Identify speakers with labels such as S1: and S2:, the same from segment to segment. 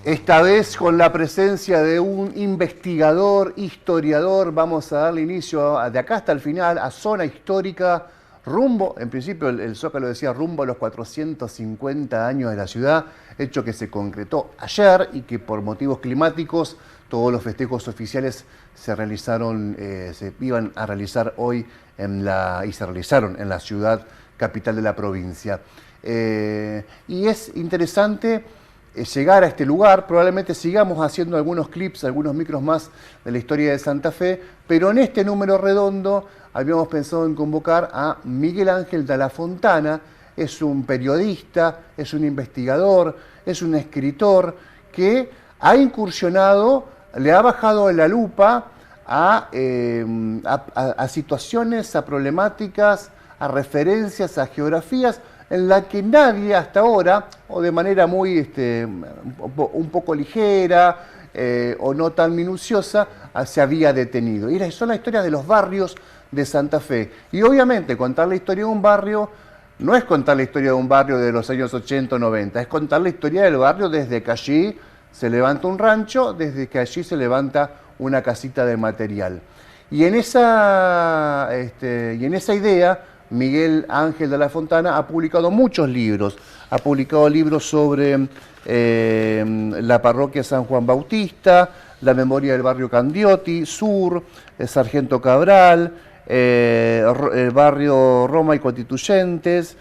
S1: Esta vez con la presencia de un investigador, historiador, vamos a darle inicio de acá hasta el final a zona histórica, rumbo, en principio el Zócalo decía rumbo a los 450 años de la ciudad, hecho que se concretó ayer y que por motivos climáticos todos los festejos oficiales se iban a realizar hoy y se realizaron en la ciudad capital de la provincia. Y es interesante llegar a este lugar. Probablemente sigamos haciendo algunos clips, algunos micros más de la historia de Santa Fe, pero en este número redondo habíamos pensado en convocar a Miguel Ángel de la Fontana. Es un periodista, es un investigador, es un escritor que ha incursionado, le ha bajado la lupa a situaciones, a problemáticas, a referencias, a geografías en la que nadie hasta ahora, o de manera muy un poco ligera o no tan minuciosa, se había detenido. Y son las historias de los barrios de Santa Fe. Y obviamente contar la historia de un barrio no es contar la historia de un barrio de los años 80 o 90, es contar la historia del barrio desde que allí se levanta un rancho, desde que allí se levanta una casita de material. Y en esa idea, Miguel Ángel de la Fontana ha publicado muchos libros. Ha publicado libros sobre la parroquia San Juan Bautista, la memoria del barrio Candioti, Sur, el Sargento Cabral, el barrio Roma y Constituyentes.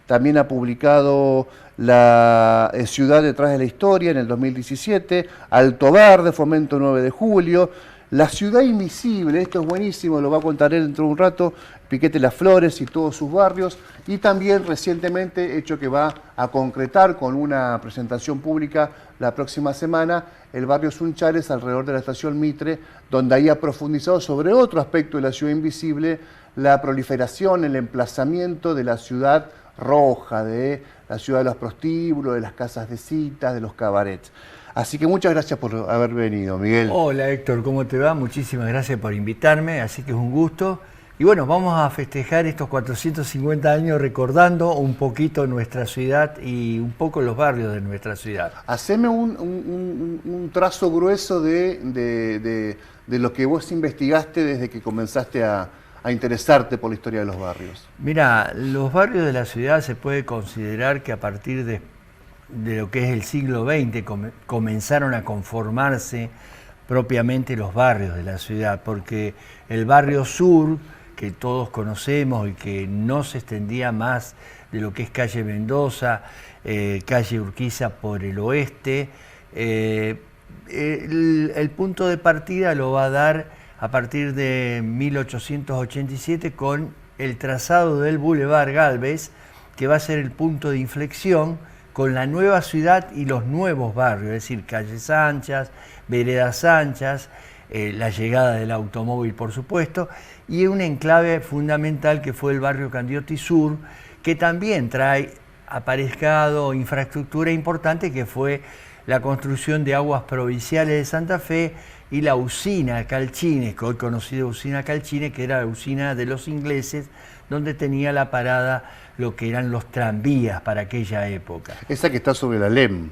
S1: También ha publicado La ciudad detrás de la historia en el 2017, Alto Verde, Fomento 9 de Julio, La ciudad invisible, esto es buenísimo, lo va a contar él dentro de un rato, Piquete Las Flores y todos sus barrios, y también recientemente hecho que va a concretar con una presentación pública la próxima semana, el barrio Sunchales alrededor de la estación Mitre, donde ahí ha profundizado sobre otro aspecto de la ciudad invisible, la proliferación, el emplazamiento de la ciudad roja, de la ciudad de los prostíbulos, de las casas de citas, de los cabarets. Así que muchas gracias por haber venido, Miguel.
S2: Hola Héctor, ¿cómo te va? Muchísimas gracias por invitarme, así que es un gusto. Y bueno, vamos a festejar estos 450 años recordando un poquito nuestra ciudad y un poco los barrios de nuestra ciudad.
S1: Haceme un trazo grueso de lo que vos investigaste desde que comenzaste a interesarte por la historia de los barrios.
S2: Mira, los barrios de la ciudad se puede considerar que a partir de lo que es el siglo XX comenzaron a conformarse propiamente los barrios de la ciudad, porque el barrio sur, que todos conocemos y que no se extendía más de lo que es calle Mendoza, calle Urquiza por el oeste, el punto de partida lo va a dar a partir de 1887 con el trazado del Boulevard Gálvez, que va a ser el punto de inflexión con la nueva ciudad y los nuevos barrios, es decir, calles anchas, veredas anchas, la llegada del automóvil, por supuesto, y un enclave fundamental que fue el barrio Candioti Sur, que también trae aparejado infraestructura importante, que fue la construcción de Aguas Provinciales de Santa Fe y la usina Calchines, que hoy conocida usina Calchines, que era la usina de los ingleses, donde tenía la parada lo que eran los tranvías para aquella época.
S1: Esa que está sobre la LEM.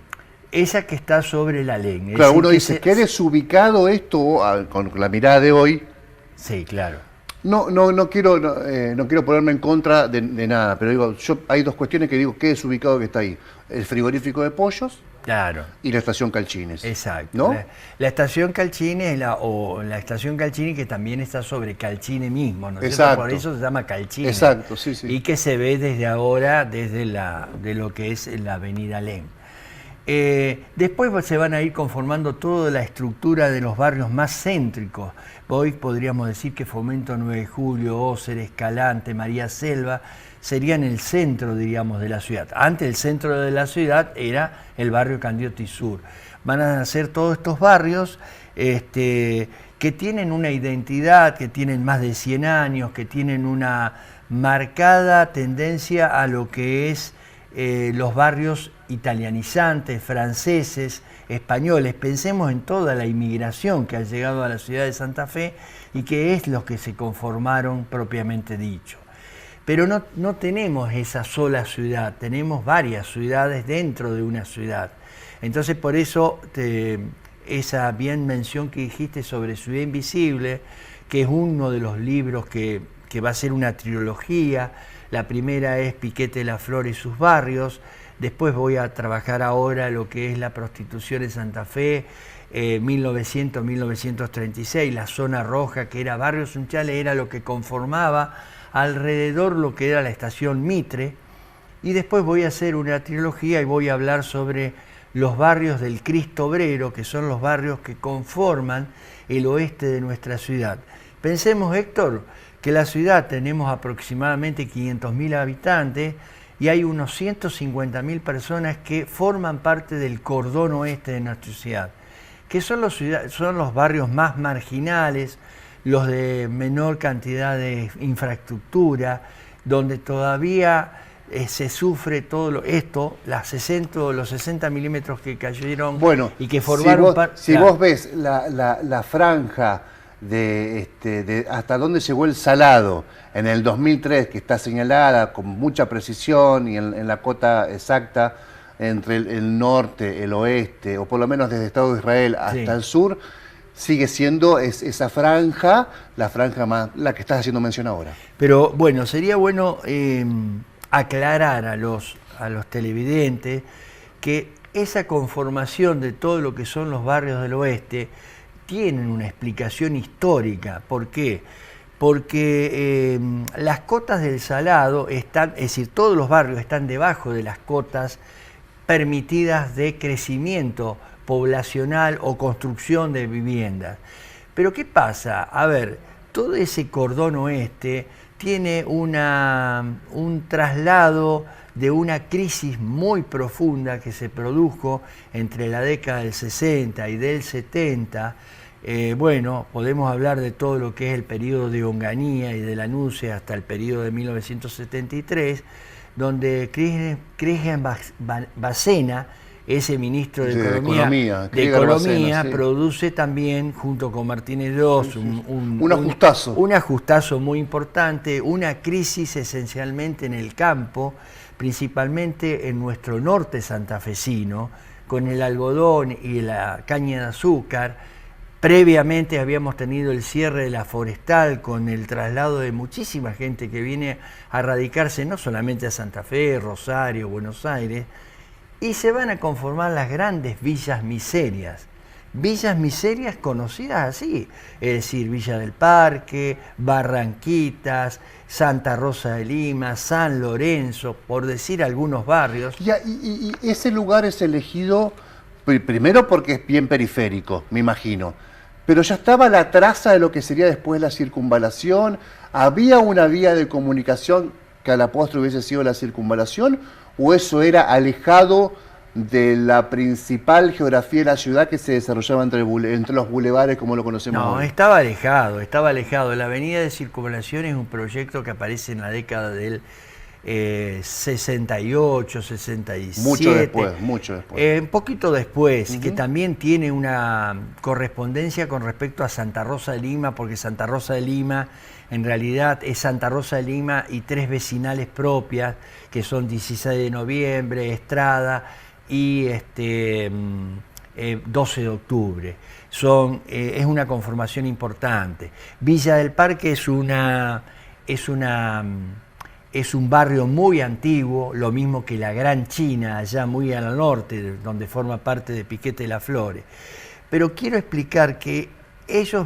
S2: Esa que está sobre la LEM.
S1: Claro, uno dice, ¿qué desubicado esto con la mirada de hoy?
S2: Sí, claro.
S1: No quiero ponerme en contra de nada, pero digo, hay dos cuestiones que digo, ¿qué desubicado que está ahí? El frigorífico de pollos.
S2: Claro.
S1: Y la estación Calchines.
S2: Exacto.
S1: ¿No?
S2: La estación Calchines, la estación Calchines que también está sobre Calchines mismo, ¿no es
S1: Exacto.
S2: cierto? Por eso se llama Calchines.
S1: Exacto, sí, sí.
S2: Y que se ve desde ahora, de lo que es la avenida Lem. Después se van a ir conformando toda la estructura de los barrios más céntricos. Hoy podríamos decir que Fomento 9 de Julio, Ócer, Escalante, María Selva, serían el centro, diríamos, de la ciudad. Antes el centro de la ciudad era el barrio Candioti Sur. Van a nacer todos estos barrios que tienen una identidad, que tienen más de 100 años, que tienen una marcada tendencia a lo que es los barrios italianizantes, franceses, españoles. Pensemos en toda la inmigración que ha llegado a la ciudad de Santa Fe y que es los que se conformaron propiamente dicho. Pero no tenemos esa sola ciudad, tenemos varias ciudades dentro de una ciudad. Entonces por eso esa bien mención que dijiste sobre Ciudad Invisible, que es uno de los libros que va a ser una trilogía. La primera es Piquete de la Flor y sus barrios. Después voy a trabajar ahora lo que es la prostitución en Santa Fe, 1900-1936, la zona roja, que era Barrio Sunchales, era lo que conformaba alrededor lo que era la estación Mitre. Y después voy a hacer una trilogía y voy a hablar sobre los barrios del Cristo Obrero, que son los barrios que conforman el oeste de nuestra ciudad. Pensemos, Héctor, que la ciudad tenemos aproximadamente 500.000 habitantes y hay unos 150.000 personas que forman parte del cordón oeste de nuestra ciudad, que son los barrios más marginales, los de menor cantidad de infraestructura, donde todavía se sufre todo esto, los 60 milímetros que cayeron,
S1: bueno,
S2: y que formaron
S1: si vos ves la franja de hasta dónde llegó el Salado en el 2003, que está señalada con mucha precisión y en la cota exacta entre el norte, el oeste, o por lo menos desde el Estado de Israel hasta el sur, sigue siendo esa franja, la que estás haciendo mención ahora.
S2: Pero bueno, sería bueno aclarar a los televidentes que esa conformación de todo lo que son los barrios del oeste tienen una explicación histórica. ¿Por qué? Porque las cotas del Salado están, es decir, todos los barrios están debajo de las cotas permitidas de crecimiento poblacional o construcción de viviendas. Pero ¿qué pasa? A ver, todo ese cordón oeste tiene un traslado de una crisis muy profunda que se produjo entre la década del 60 y del 70. Bueno, podemos hablar de todo lo que es el periodo de Onganía y de la Nuce hasta el periodo de 1973, donde Christian Bacena, ese ministro de Economía,
S1: sí,
S2: produce también, junto con Martínez Doss,
S1: un ajustazo.
S2: Un ajustazo muy importante, una crisis esencialmente en el campo, principalmente en nuestro norte santafesino, con el algodón y la caña de azúcar. Previamente habíamos tenido el cierre de la forestal con el traslado de muchísima gente que viene a radicarse no solamente a Santa Fe, Rosario, Buenos Aires, y se van a conformar las grandes villas miserias conocidas así, es decir, Villa del Parque, Barranquitas, Santa Rosa de Lima, San Lorenzo, por decir algunos barrios.
S1: Y ese lugar es elegido primero porque es bien periférico, me imagino, pero ya estaba la traza de lo que sería después la circunvalación, había una vía de comunicación que a la postre hubiese sido la circunvalación, o eso era alejado de la principal geografía de la ciudad que se desarrollaba entre los bulevares como lo conocemos hoy.
S2: No, estaba alejado. La avenida de circunvalación es un proyecto que aparece en la década del 68, 67.
S1: Mucho después.
S2: Un poquito después, que también tiene una correspondencia con respecto a Santa Rosa de Lima, porque Santa Rosa de Lima en realidad es Santa Rosa de Lima y tres vecinales propias, que son 16 de noviembre, Estrada y 12 de octubre. Es una conformación importante. Villa del Parque es un barrio muy antiguo, lo mismo que la Gran China, allá muy al norte, donde forma parte de Piquete de la Flor. Pero quiero explicar que ellos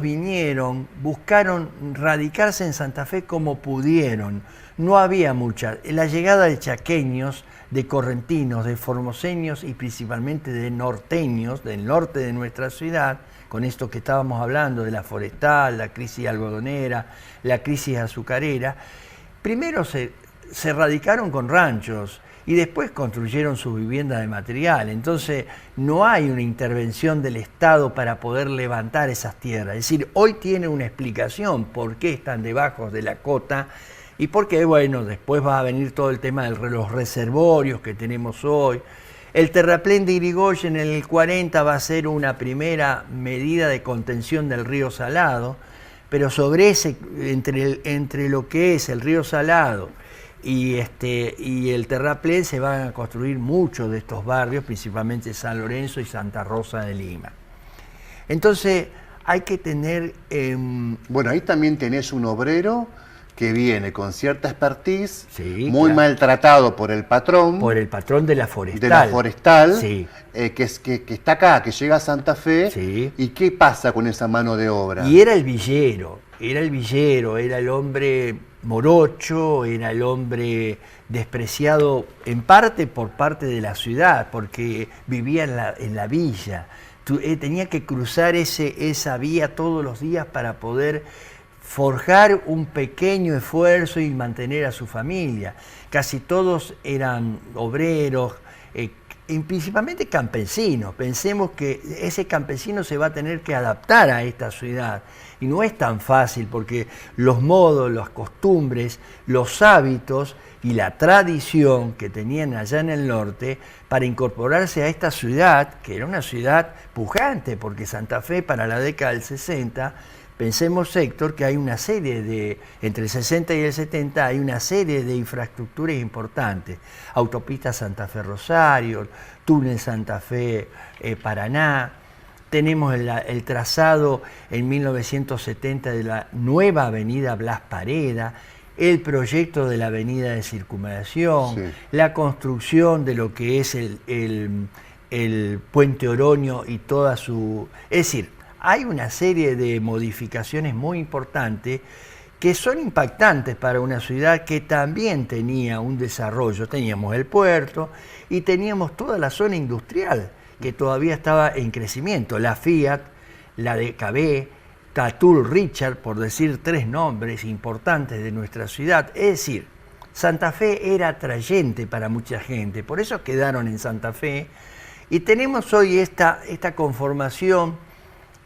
S2: buscaron radicarse en Santa Fe como pudieron. No había mucha. La llegada de chaqueños, de correntinos, de formoseños y principalmente de norteños del norte de nuestra ciudad, con esto que estábamos hablando de la forestal, la crisis algodonera, la crisis azucarera, primero se radicaron con ranchos y después construyeron sus viviendas de material. Entonces no hay una intervención del Estado para poder levantar esas tierras. Es decir, hoy tiene una explicación por qué están debajo de la cota y por qué, bueno, después va a venir todo el tema de los reservorios que tenemos hoy. El terraplén de Irigoyen en el 40 va a ser una primera medida de contención del río Salado, pero sobre entre lo que es el río Salado y el terraplén se van a construir muchos de estos barrios, principalmente San Lorenzo y Santa Rosa de Lima. Entonces hay que tener...
S1: Bueno, ahí también tenés un obrero que viene con cierta expertise,
S2: sí,
S1: muy
S2: claro,
S1: maltratado por el patrón.
S2: Por el patrón de la forestal.
S1: De la forestal,
S2: sí,
S1: que está acá, que llega a Santa Fe.
S2: sí.
S1: ¿Y qué pasa con esa mano de obra?
S2: Y era el villero, era el hombre morocho, era el hombre despreciado en parte por parte de la ciudad, porque vivía en la villa. Tenía que cruzar esa vía todos los días para poder forjar un pequeño esfuerzo y mantener a su familia. Casi todos eran obreros, y principalmente campesinos. Pensemos que ese campesino se va a tener que adaptar a esta ciudad. Y no es tan fácil porque los modos, las costumbres, los hábitos y la tradición que tenían allá en el norte para incorporarse a esta ciudad, que era una ciudad pujante, porque Santa Fe para la década del 60, pensemos, Héctor, que hay una serie entre el 60 y el 70 hay una serie de infraestructuras importantes. Autopista Santa Fe Rosario, túnel Santa Fe Paraná. Tenemos el trazado en 1970 de la nueva avenida Blas Pareda, el proyecto de la avenida de circunvalación, sí, la construcción de lo que es el puente Oroño y toda su... Es decir, hay una serie de modificaciones muy importantes que son impactantes para una ciudad que también tenía un desarrollo. Teníamos el puerto y teníamos toda la zona industrial que todavía estaba en crecimiento. La Fiat, la DKB, Tatul Richard, por decir tres nombres importantes de nuestra ciudad. Es decir, Santa Fe era atrayente para mucha gente, por eso quedaron en Santa Fe. Y tenemos hoy esta conformación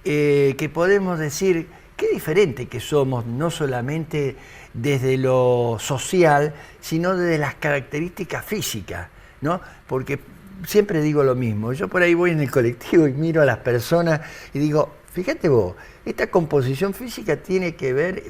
S2: que podemos decir, qué diferente que somos, no solamente desde lo social, sino desde las características físicas, ¿no? Porque siempre digo lo mismo, yo por ahí voy en el colectivo y miro a las personas y digo, fíjate vos, esta composición física tiene que ver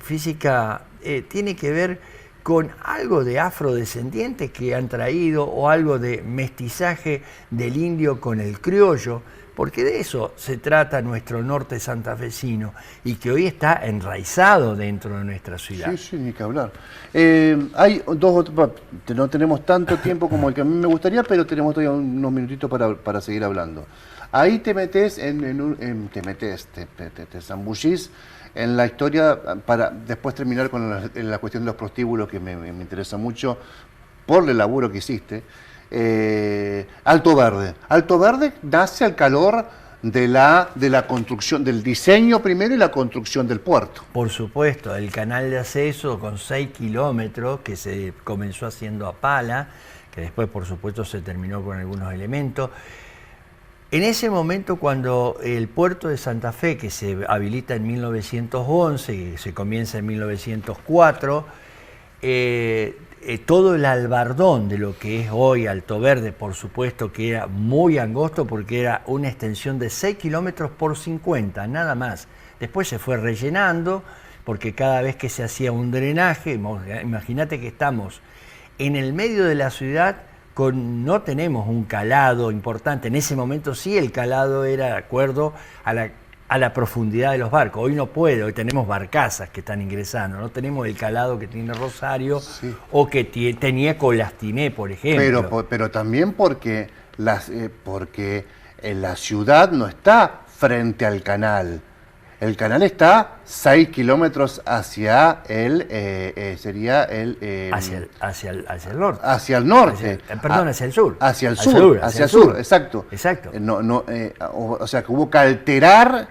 S2: con algo de afrodescendientes que han traído o algo de mestizaje del indio con el criollo, porque de eso se trata nuestro norte santafesino y que hoy está enraizado dentro de nuestra ciudad.
S1: Sí, sí, ni que hablar. Hay no tenemos tanto tiempo como el que a mí me gustaría, pero tenemos todavía unos minutitos para seguir hablando. Ahí te metes te zambullís en la historia para después terminar con la cuestión de los prostíbulos, que me interesa mucho por el laburo que hiciste. Alto Verde. Alto Verde nace al calor de la construcción, del diseño primero y la construcción del puerto.
S2: Por supuesto, el canal de acceso con 6 kilómetros que se comenzó haciendo a pala, que después por supuesto se terminó con algunos elementos. En ese momento, cuando el puerto de Santa Fe, que se habilita en 1911 y se comienza en 1904, todo el albardón de lo que es hoy Alto Verde, por supuesto que era muy angosto porque era una extensión de 6 kilómetros por 50, nada más. Después se fue rellenando porque cada vez que se hacía un drenaje, imagínate que estamos en el medio de la ciudad, no tenemos un calado importante. En ese momento sí el calado era de acuerdo a la profundidad de los barcos. Hoy no puede, hoy tenemos barcazas que están ingresando, no tenemos el calado que tiene Rosario, sí, o que tenía Colastiné, por ejemplo.
S1: Pero también porque la ciudad no está frente al canal. El canal está 6 kilómetros hacia hacia el norte. Hacia el norte.
S2: Hacia el sur.
S1: Hacia el sur, exacto.
S2: Exacto.
S1: O sea que hubo que alterar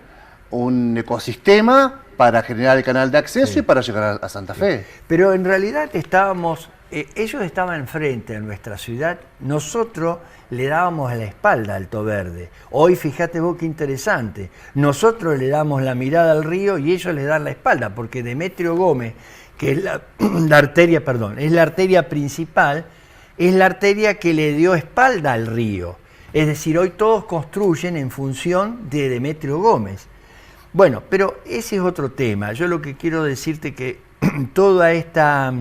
S1: un ecosistema para generar el canal de acceso, sí, y para llegar a Santa Fe.
S2: Pero en realidad ellos estaban enfrente de nuestra ciudad, nosotros le dábamos la espalda a Alto Verde. Hoy fíjate vos qué interesante, nosotros le damos la mirada al río y ellos le dan la espalda, porque Demetrio Gómez, que es la arteria principal, es la arteria que le dio espalda al río. Es decir, hoy todos construyen en función de Demetrio Gómez. Bueno, pero ese es otro tema. Yo lo que quiero decirte que toda esta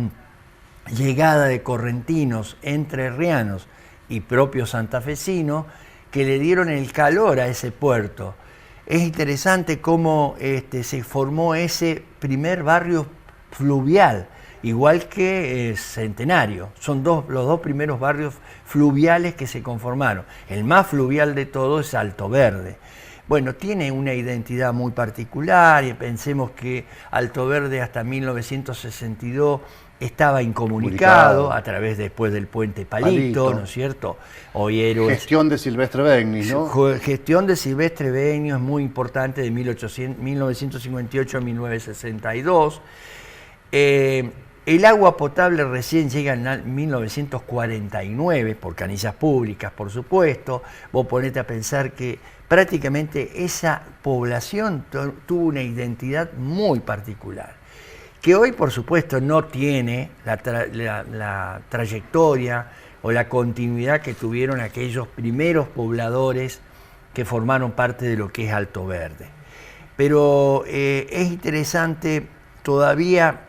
S2: llegada de correntinos, entrerrianos y propios santafesinos que le dieron el calor a ese puerto. Es interesante cómo se formó ese primer barrio fluvial, igual que Centenario. Son los dos primeros barrios fluviales que se conformaron. El más fluvial de todos es Alto Verde. Bueno, tiene una identidad muy particular y pensemos que Alto Verde hasta 1962 estaba incomunicado a través después del puente Palito, ¿no es cierto? Hoy Héroes.
S1: Gestión de Silvestre Begni, ¿no?
S2: Gestión de Silvestre Begni es muy importante de 1958 a 1962. El agua potable recién llega en 1949, por canillas públicas, por supuesto. Vos ponete a pensar que prácticamente esa población tuvo una identidad muy particular, que hoy, por supuesto, no tiene la trayectoria o la continuidad que tuvieron aquellos primeros pobladores que formaron parte de lo que es Alto Verde. Pero es interesante todavía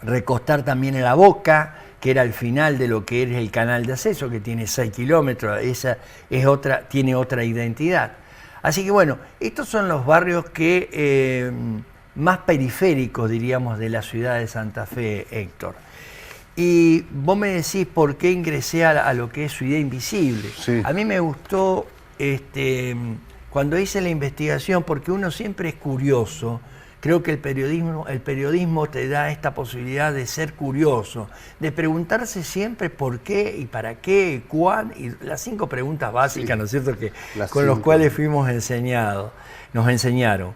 S2: recostar también en La Boca, que era el final de lo que es el canal de acceso, que tiene 6 kilómetros, esa es tiene otra identidad. Así que bueno, estos son los barrios que más periféricos, diríamos, de la ciudad de Santa Fe, Héctor. Y vos me decís por qué ingresé a lo que es Ciudad Invisible.
S1: Sí.
S2: A mí me gustó cuando hice la investigación, porque uno siempre es curioso. Creo que el periodismo te da esta posibilidad de ser curioso, de preguntarse siempre por qué y para qué, cuán, y las 5 preguntas básicas, ¿no es cierto?, que con los cuales fuimos nos enseñaron.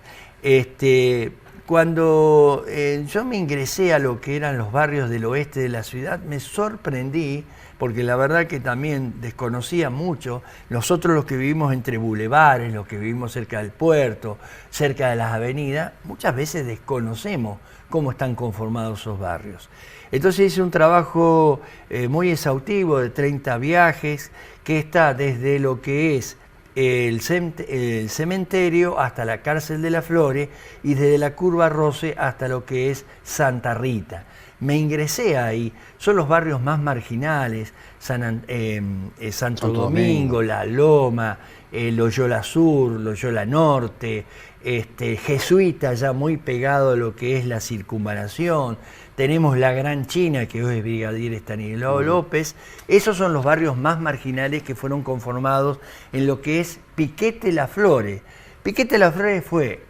S2: Cuando yo me ingresé a lo que eran los barrios del oeste de la ciudad, me sorprendí, porque la verdad que también desconocía mucho. Nosotros, los que vivimos entre bulevares, los que vivimos cerca del puerto, cerca de las avenidas, muchas veces desconocemos cómo están conformados esos barrios. Entonces hice un trabajo muy exhaustivo de 30 viajes, que está desde lo que es el cementerio hasta la cárcel de las Flores y desde la curva Roce hasta lo que es Santa Rita. Me ingresé ahí, son los barrios más marginales, Santo Domingo, La Loma, Loyola Sur, Loyola Norte, Jesuita, ya muy pegado a lo que es la circunvalación. Tenemos la Gran China, que hoy es Brigadier Estanislao López. Esos son los barrios más marginales que fueron conformados en lo que es Piquete Las Flores. Piquete Las Flores fue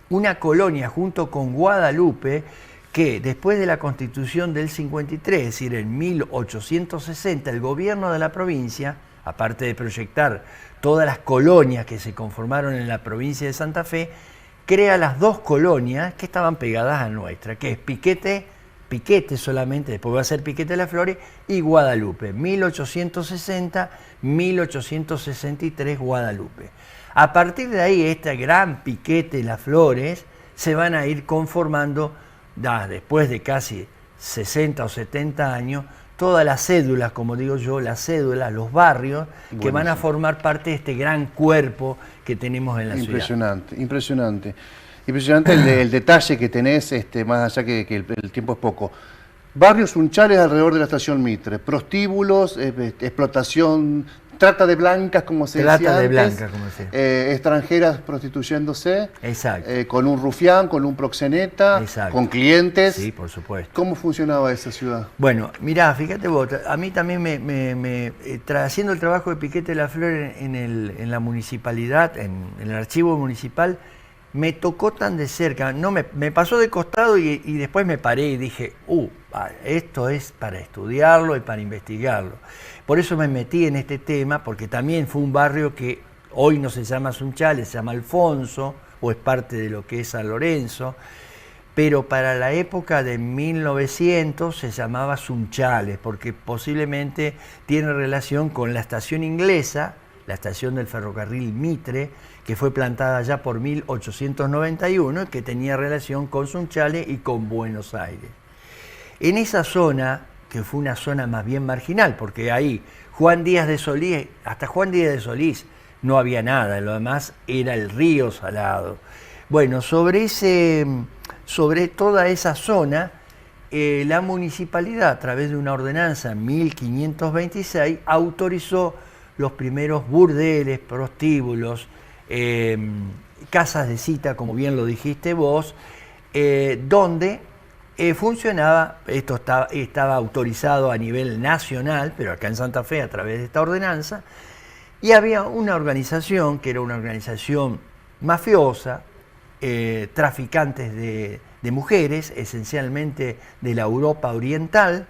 S2: una colonia junto con Guadalupe, que después de la Constitución del 53, es decir, en 1860, el gobierno de la provincia, aparte de proyectar todas las colonias que se conformaron en la provincia de Santa Fe, crea las 2 colonias que estaban pegadas a nuestra, que es Piquete solamente, después va a ser Piquete Las Flores, y Guadalupe, 1860, 1863 Guadalupe. A partir de ahí, esta gran Piquete Las Flores se van a ir conformando, después de casi 60 o 70 años, todas las cédulas, como digo yo, las cédulas, los barrios, que van a formar parte de este gran cuerpo que tenemos en la ciudad.
S1: Impresionante. Impresionante el detalle que tenés, más allá que el tiempo es poco. Barrios unchales alrededor de la estación Mitre, prostíbulos, explotación, trata de blancas, como se decía
S2: Trata de
S1: antes,
S2: blancas, como se decía.
S1: Extranjeras prostituyéndose,
S2: Exacto.
S1: Con un rufián, con un proxeneta,
S2: Exacto.
S1: con clientes.
S2: Sí, por supuesto.
S1: ¿Cómo funcionaba esa ciudad?
S2: Bueno, mirá, fíjate vos, a mí también haciendo el trabajo de Piquete Las Flores en la municipalidad, en el archivo municipal, me tocó tan de cerca, no me pasó de costado y después me paré y dije, esto es para estudiarlo y para investigarlo. Por eso me metí en este tema, porque también fue un barrio que hoy no se llama Sunchales, se llama Alfonso, o es parte de lo que es San Lorenzo, pero para la época de 1900 se llamaba Sunchales, porque posiblemente tiene relación con la estación inglesa, la estación del ferrocarril Mitre, que fue plantada ya por 1891, que tenía relación con Sunchales y con Buenos Aires. En esa zona, que fue una zona más bien marginal, porque ahí hasta Juan Díaz de Solís no había nada, lo demás era el río Salado. Bueno, sobre toda esa zona la municipalidad, a través de una ordenanza 1526, autorizó los primeros burdeles, prostíbulos, casas de cita, como bien lo dijiste vos, donde funcionaba, esto estaba autorizado a nivel nacional, pero acá en Santa Fe a través de esta ordenanza, y había una organización que era una organización mafiosa, traficantes de mujeres, esencialmente de la Europa oriental,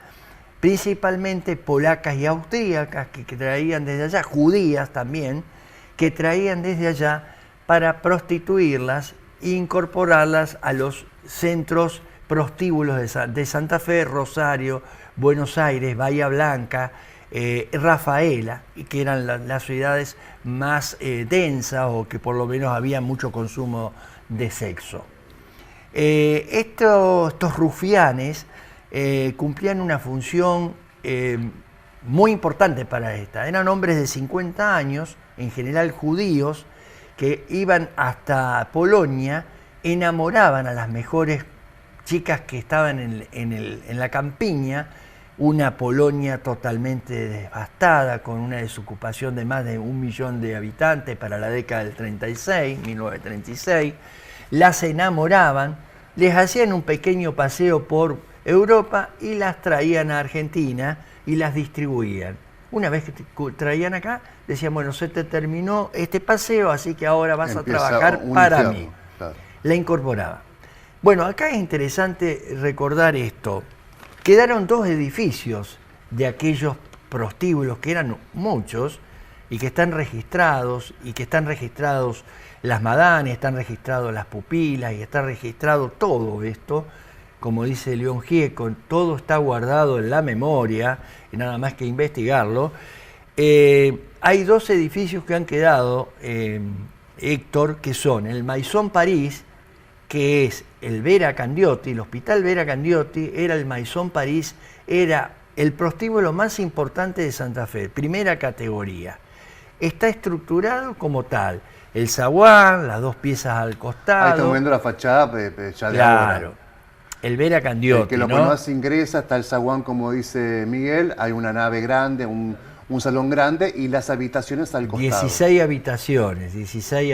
S2: principalmente polacas y austríacas que traían desde allá, judías también, que traían desde allá para prostituirlas e incorporarlas a los centros prostíbulos de Santa Fe, Rosario, Buenos Aires, Bahía Blanca, Rafaela, que eran las ciudades más densas o que por lo menos había mucho consumo de sexo. Estos rufianes cumplían una función muy importante para esta. Eran hombres de 50 años, en general judíos, que iban hasta Polonia, enamoraban a las mejores chicas que estaban en la campiña, una Polonia totalmente devastada, con una desocupación de más de 1 millón de habitantes para la década del 36, 1936, las enamoraban, les hacían un pequeño paseo por Europa y las traían a Argentina y las distribuían. Una vez que te traían acá, decían, bueno, se te terminó este paseo, así que ahora vas a trabajar para mí. Claro. La incorporaba. Bueno, acá es interesante recordar esto. Quedaron 2 edificios de aquellos prostíbulos, que eran muchos, y que están registrados, las madanes, están registrados las pupilas, y está registrado todo esto, como dice León Gieco, todo está guardado en la memoria, y nada más que investigarlo. Hay 2 edificios que han quedado, Héctor, que son el Maison París, que es el Vera Candioti, el Hospital Vera Candioti, era el Maison París, era el prostíbulo más importante de Santa Fe, primera categoría. Está estructurado como tal, el zaguán, las 2 piezas al costado.
S1: Ahí estamos viendo la fachada ya de
S2: claro,
S1: ahora.
S2: El Vera Candioti,
S1: el que lo conoce ingresa, está el zaguán, como dice Miguel, hay una nave grande, un salón grande y las habitaciones al costado.
S2: 16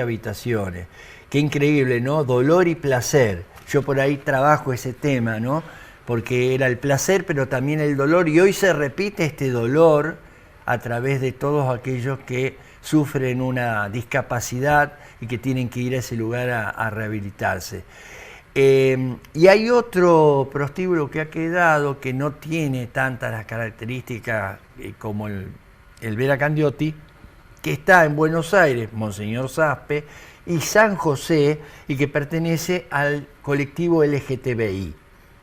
S2: habitaciones. Qué increíble, ¿no? Dolor y placer. Yo por ahí trabajo ese tema, ¿no? Porque era el placer, pero también el dolor. Y hoy se repite este dolor a través de todos aquellos que sufren una discapacidad y que tienen que ir a ese lugar a rehabilitarse. Y hay otro prostíbulo que ha quedado que no tiene tantas las características como el Vera Candioti, que está en Buenos Aires, Monseñor Saspe, y San José, y que pertenece al colectivo LGTBI.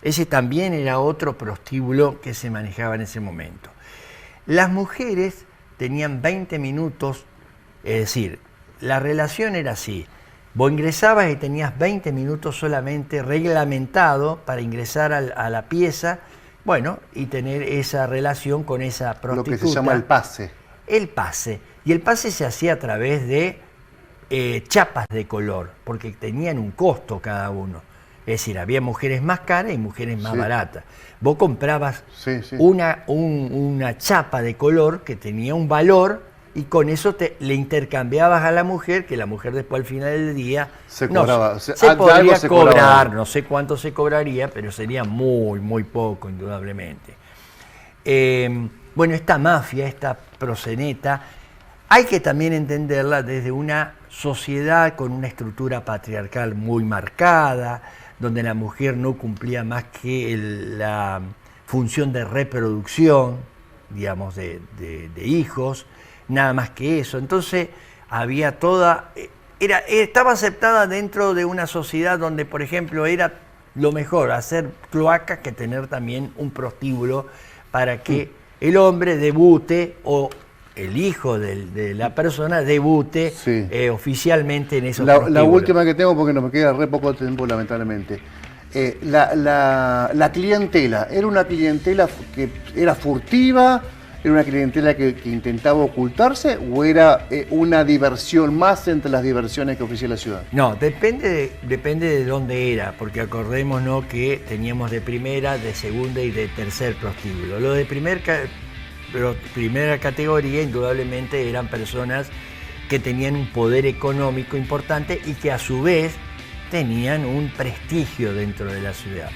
S2: Ese también era otro prostíbulo que se manejaba en ese momento. Las mujeres tenían 20 minutos, es decir, la relación era así. Vos ingresabas y tenías 20 minutos solamente reglamentado para ingresar a la pieza, bueno, y tener esa relación con esa prostituta.
S1: Lo que se llama el pase.
S2: El pase. Y el pase se hacía a través de chapas de color, porque tenían un costo cada uno. Es decir, había mujeres más caras y mujeres más baratas. Vos comprabas una chapa de color que tenía un valor y con eso le intercambiabas a la mujer, que la mujer después al final del día se podría cobrar, no sé cuánto se cobraría, pero sería muy, muy poco, indudablemente. Bueno, esta mafia, esta proxeneta, hay que también entenderla desde una sociedad con una estructura patriarcal muy marcada, donde la mujer no cumplía más que la función de reproducción, digamos, de hijos, nada más que eso. Entonces había estaba aceptada dentro de una sociedad donde, por ejemplo, era lo mejor hacer cloacas que tener también un prostíbulo para que el hombre debute o el hijo de la persona debute oficialmente en esos prostíbulos.
S1: La última que tengo, porque nos queda re poco tiempo, lamentablemente. La clientela, ¿era una clientela que era furtiva? ¿Era una clientela que intentaba ocultarse o era una diversión más entre las diversiones que ofrecía la ciudad?
S2: No, depende de dónde era, porque acordémonos que teníamos de primera, de segunda y de tercer prostíbulo. Lo de primera categoría indudablemente eran personas que tenían un poder económico importante y que a su vez tenían un prestigio dentro de la ciudad.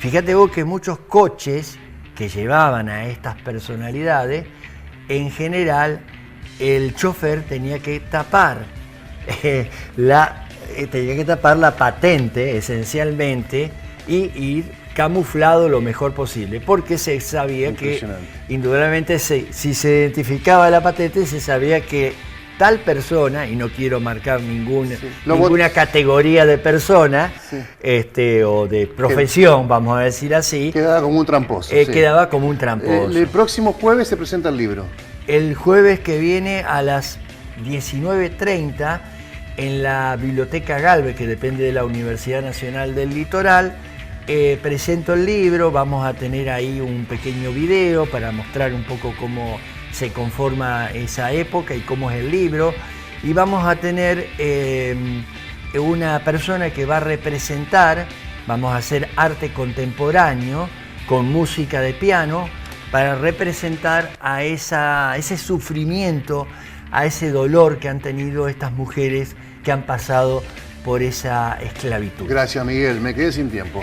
S2: Fíjate vos que muchos coches que llevaban a estas personalidades, en general el chofer tenía que tapar la patente esencialmente y ir camuflado lo mejor posible, porque se sabía que indudablemente si se identificaba la patente se sabía que tal persona, y no quiero marcar ninguna categoría de persona o de profesión, vamos a decir así.
S1: Quedaba como un tramposo.
S2: Quedaba como un tramposo.
S1: El próximo jueves se presenta el libro.
S2: El jueves que viene a las 19:30 en la Biblioteca Galvez, que depende de la Universidad Nacional del Litoral, presento el libro. Vamos a tener ahí un pequeño video para mostrar un poco cómo se conforma esa época y cómo es el libro, y vamos a tener una persona que va a representar, vamos a hacer arte contemporáneo con música de piano para representar a ese sufrimiento, a ese dolor que han tenido estas mujeres que han pasado por esa esclavitud.
S1: Gracias, Miguel, me quedé sin tiempo.